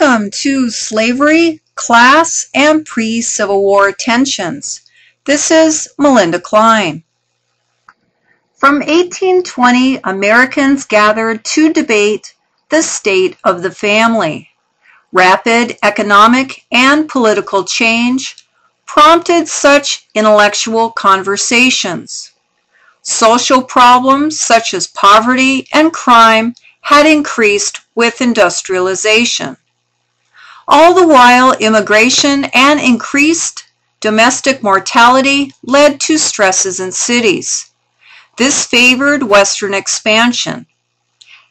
Welcome to Slavery, Class, and Pre-Civil War Tensions. This is Melinda Klein. From 1820, Americans gathered to debate the state of the family. Rapid economic and political change prompted such intellectual conversations. Social problems such as poverty and crime had increased with industrialization. All the while, immigration and increased domestic mortality led to stresses in cities. This favored Western expansion.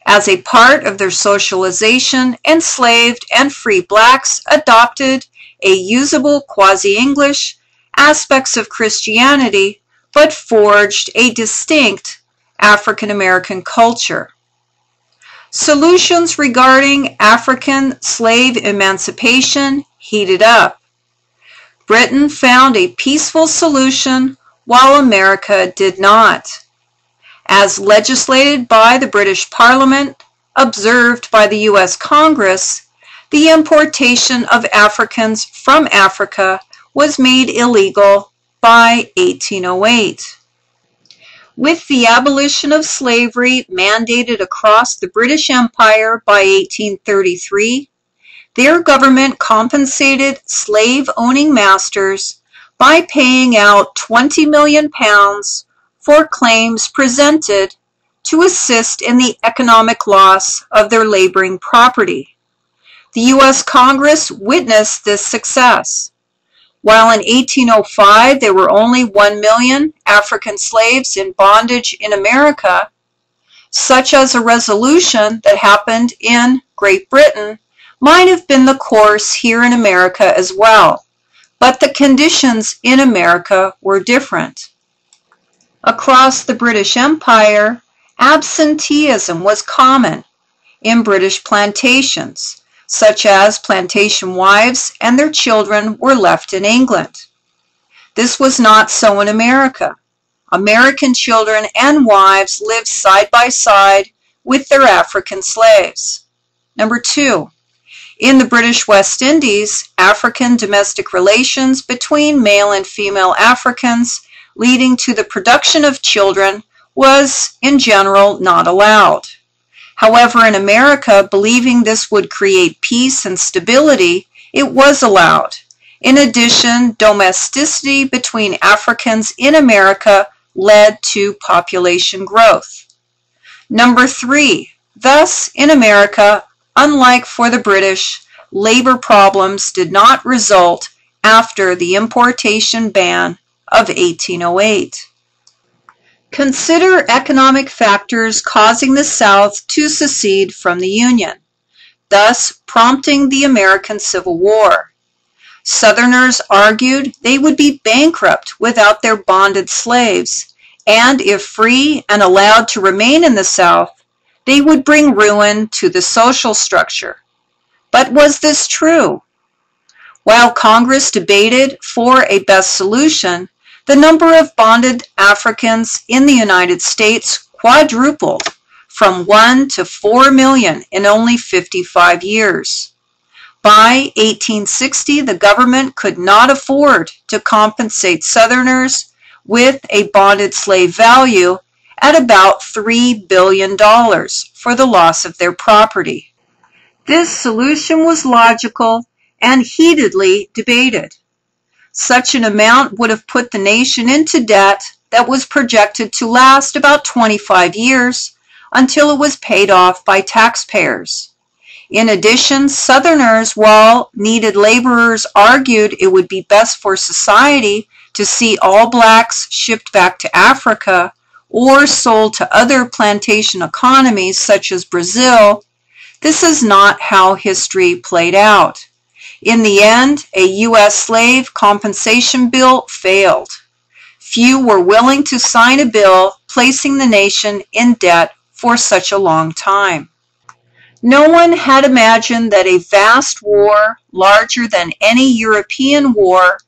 As a part of their socialization, enslaved and free blacks adopted a usable quasi-English aspects of Christianity, but forged a distinct African American culture. Solutions regarding African slave emancipation heated up. Britain found a peaceful solution while America did not. As legislated by the British Parliament, observed by the U.S. Congress, the importation of Africans from Africa was made illegal by 1808. With the abolition of slavery mandated across the British Empire by 1833, their government compensated slave-owning masters by paying out £20 million for claims presented to assist in the economic loss of their laboring property. The U.S. Congress witnessed this success. While in 1805 there were only 1 million African slaves in bondage in America, such as a resolution that happened in Great Britain might have been the course here in America as well, but the conditions in America were different. Across the British Empire, absenteeism was common in British plantations, such as plantation wives and their children were left in England. This was not so in America. American children and wives lived side by side with their African slaves. Number 2, in the British West Indies, African domestic relations between male and female Africans leading to the production of children was, in general, not allowed. However, in America, believing this would create peace and stability, it was allowed. In addition, domesticity between Africans in America led to population growth. Number 3, thus, in America, unlike for the British, labor problems did not result after the importation ban of 1808. Consider economic factors causing the South to secede from the Union, thus prompting the American Civil War. Southerners argued they would be bankrupt without their bonded slaves, and if free and allowed to remain in the South, they would bring ruin to the social structure. But was this true? While Congress debated for a best solution, the number of bonded Africans in the United States quadrupled from 1 to 4 million in only 55 years. By 1860, the government could not afford to compensate Southerners with a bonded slave value at about $3 billion for the loss of their property. This solution was logical and heatedly debated. Such an amount would have put the nation into debt that was projected to last about 25 years until it was paid off by taxpayers. In addition, Southerners, while needed laborers, argued it would be best for society to see all blacks shipped back to Africa or sold to other plantation economies such as Brazil. This is not how history played out. In the end, a U.S. slave compensation bill failed. Few were willing to sign a bill placing the nation in debt for such a long time. No one had imagined that a vast war, larger than any European war,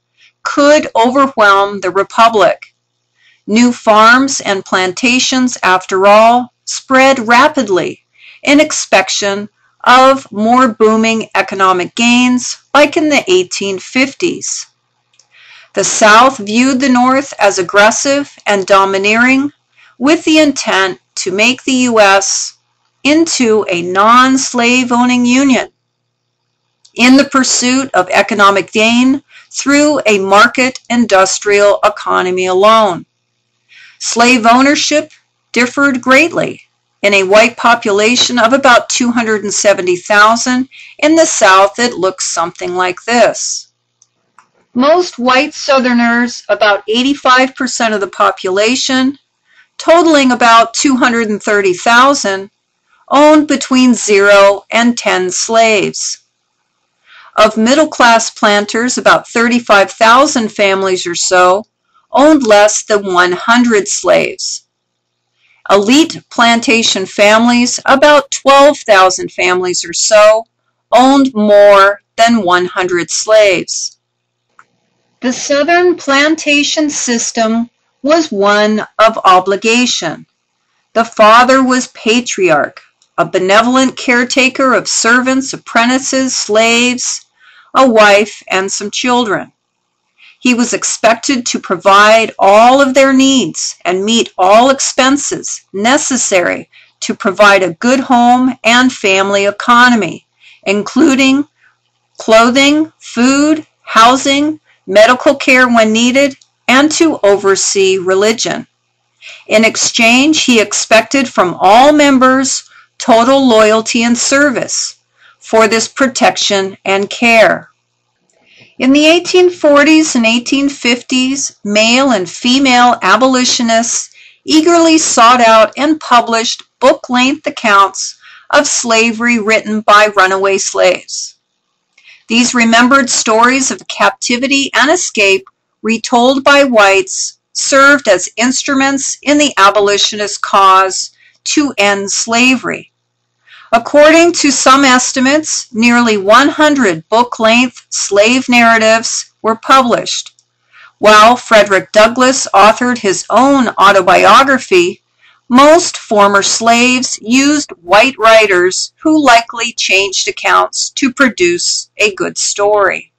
could overwhelm the Republic. New farms and plantations, after all, spread rapidly in expectation of more booming economic gains like in the 1850s. The South viewed the North as aggressive and domineering with the intent to make the U.S. into a non-slave owning union in the pursuit of economic gain through a market industrial economy alone. Slave ownership differed greatly. In a white population of about 270,000, in the South it looks something like this. Most white Southerners, about 85% of the population, totaling about 230,000, owned between 0 and 10 slaves. Of middle-class planters, about 35,000 families or so owned less than 100 slaves. Elite plantation families, about 12,000 families or so, owned more than 100 slaves. The Southern plantation system was one of obligation. The father was patriarch, a benevolent caretaker of servants, apprentices, slaves, a wife, and some children. He was expected to provide all of their needs and meet all expenses necessary to provide a good home and family economy, including clothing, food, housing, medical care when needed, and to oversee religion. In exchange, he expected from all members total loyalty and service for this protection and care. In the 1840s and 1850s, male and female abolitionists eagerly sought out and published book-length accounts of slavery written by runaway slaves. These remembered stories of captivity and escape, retold by whites, served as instruments in the abolitionist cause to end slavery. According to some estimates, nearly 100 book-length slave narratives were published, while Frederick Douglass authored his own autobiography. Most former slaves used white writers who likely changed accounts to produce a good story.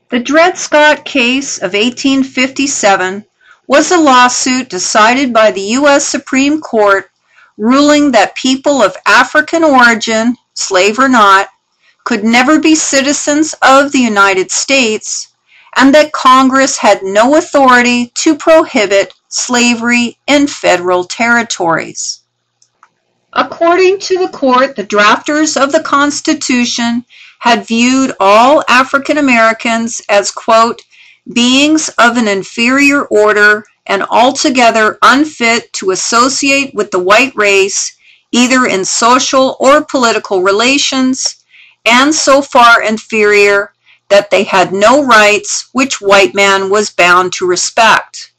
The Dred Scott case of 1857 was a lawsuit decided by the U.S. Supreme Court ruling that people of African origin, slave or not, could never be citizens of the United States, and that Congress had no authority to prohibit slavery in federal territories. According to the court, the drafters of the Constitution had viewed all African Americans as, quote, beings of an inferior order and altogether unfit to associate with the white race, either in social or political relations, and so far inferior that they had no rights which white man was bound to respect.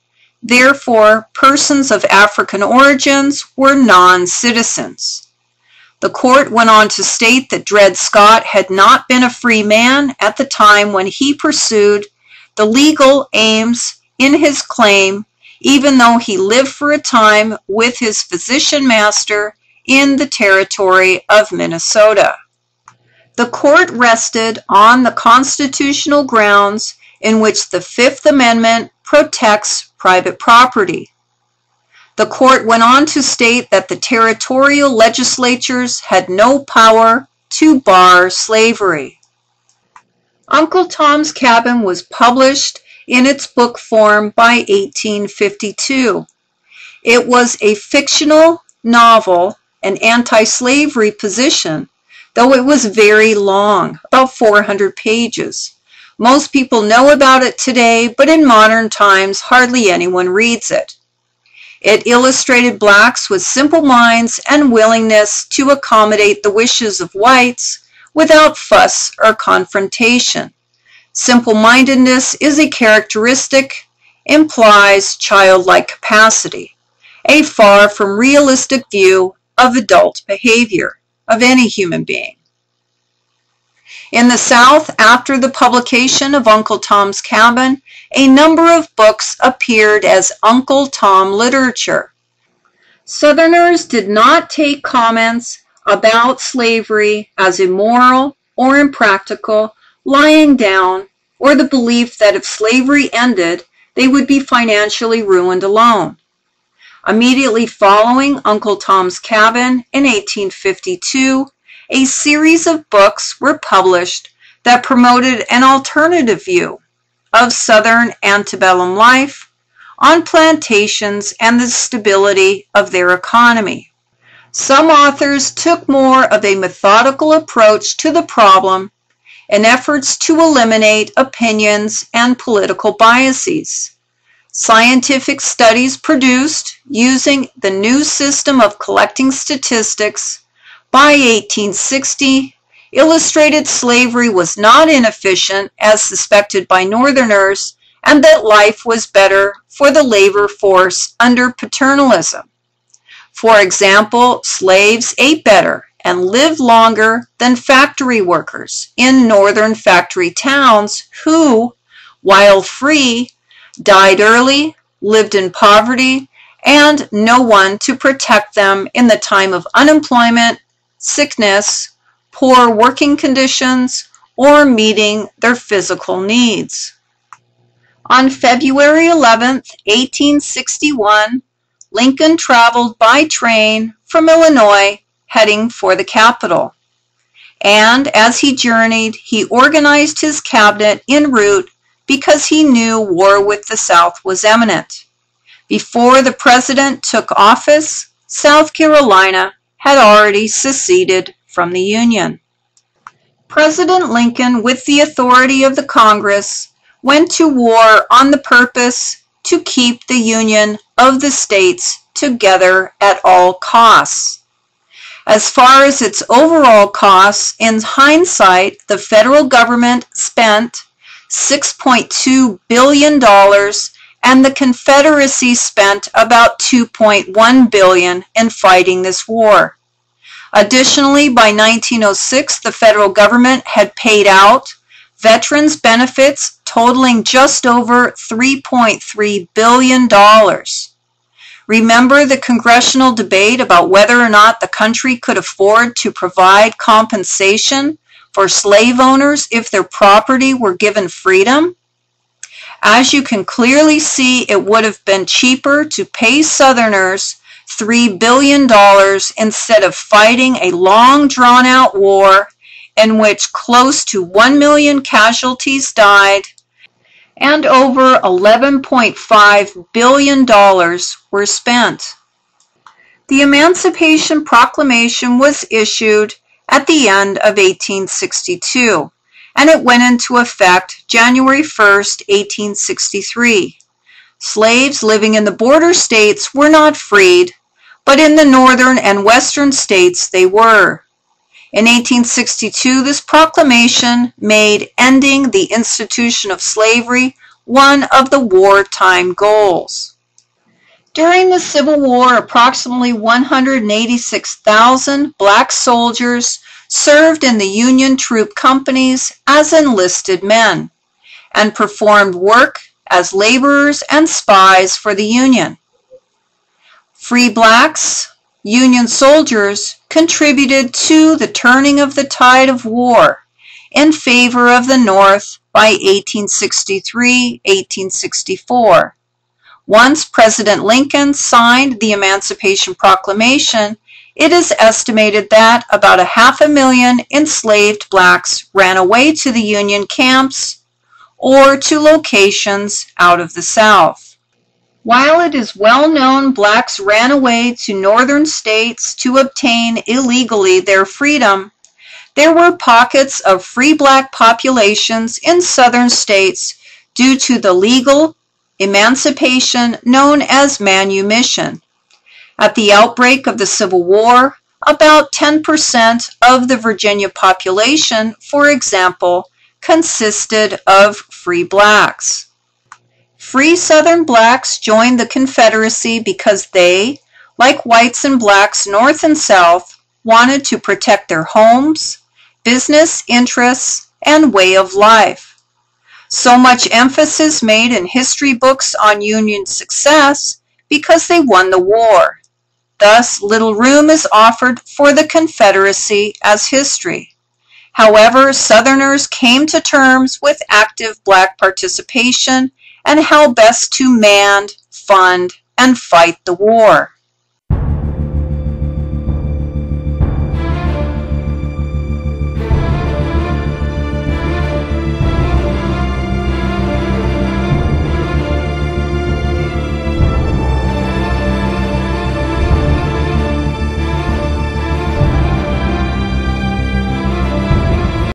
Therefore, persons of African origins were non-citizens. The court went on to state that Dred Scott had not been a free man at the time when he pursued the legal aims in his claim, even though he lived for a time with his physician master in the territory of Minnesota. The court rested on the constitutional grounds in which the Fifth Amendment protects private property. The court went on to state that the territorial legislatures had no power to bar slavery. Uncle Tom's Cabin was published in its book form by 1852. It was a fictional novel, an anti-slavery position, though it was very long, about 400 pages. Most people know about it today, but in modern times hardly anyone reads it. It illustrated blacks with simple minds and willingness to accommodate the wishes of whites without fuss or confrontation. Simple-mindedness is a characteristic, implies childlike capacity, a far from realistic view of adult behavior of any human being. In the South, after the publication of Uncle Tom's Cabin, a number of books appeared as Uncle Tom literature. Southerners did not take comments about slavery as immoral or impractical, lying down, or the belief that if slavery ended, they would be financially ruined alone. Immediately following Uncle Tom's Cabin in 1852, a series of books were published that promoted an alternative view of Southern antebellum life on plantations and the stability of their economy. Some authors took more of a methodical approach to the problem in efforts to eliminate opinions and political biases. Scientific studies produced using the new system of collecting statistics by 1860 illustrated slavery was not inefficient as suspected by Northerners, and that life was better for the labor force under paternalism. For example, slaves ate better and lived longer than factory workers in northern factory towns who, while free, died early, lived in poverty, and no one to protect them in the time of unemployment, sickness, poor working conditions, or meeting their physical needs. On February 11, 1861, Lincoln traveled by train from Illinois, heading for the capital. And as he journeyed, he organized his cabinet en route because he knew war with the South was imminent. Before the president took office, South Carolina had already seceded from the Union. President Lincoln, with the authority of the Congress, went to war on the purpose to keep the Union of the states together at all costs. As far as its overall costs, in hindsight, the federal government spent $6.2 billion and the Confederacy spent about $2.1 billion in fighting this war. Additionally, by 1906, the federal government had paid out veterans' benefits totaling just over $3.3 billion. Remember the congressional debate about whether or not the country could afford to provide compensation for slave owners if their property were given freedom? As you can clearly see, it would have been cheaper to pay Southerners $3 billion instead of fighting a long drawn-out war in which close to 1 million casualties died and over $11.5 billion were spent. The Emancipation Proclamation was issued at the end of 1862, and it went into effect January 1, 1863. Slaves living in the border states were not freed, but in the northern and western states they were. In 1862, this proclamation made ending the institution of slavery one of the wartime goals. During the Civil War, approximately 186,000 black soldiers served in the Union troop companies as enlisted men and performed work as laborers and spies for the Union. Free blacks, Union soldiers, contributed to the turning of the tide of war in favor of the North by 1863-1864. Once President Lincoln signed the Emancipation Proclamation, it is estimated that about 500,000 enslaved blacks ran away to the Union camps or to locations out of the South. While it is well known blacks ran away to northern states to obtain illegally their freedom, there were pockets of free black populations in southern states due to the legal emancipation known as manumission. At the outbreak of the Civil War, about 10% of the Virginia population, for example, consisted of free blacks. Free Southern blacks joined the Confederacy because they, like whites and blacks north and south, wanted to protect their homes, business interests, and way of life. So much emphasis made in history books on Union success because they won the war. Thus, little room is offered for the Confederacy as history. However, Southerners came to terms with active Black participation and how best to man, fund, and fight the war.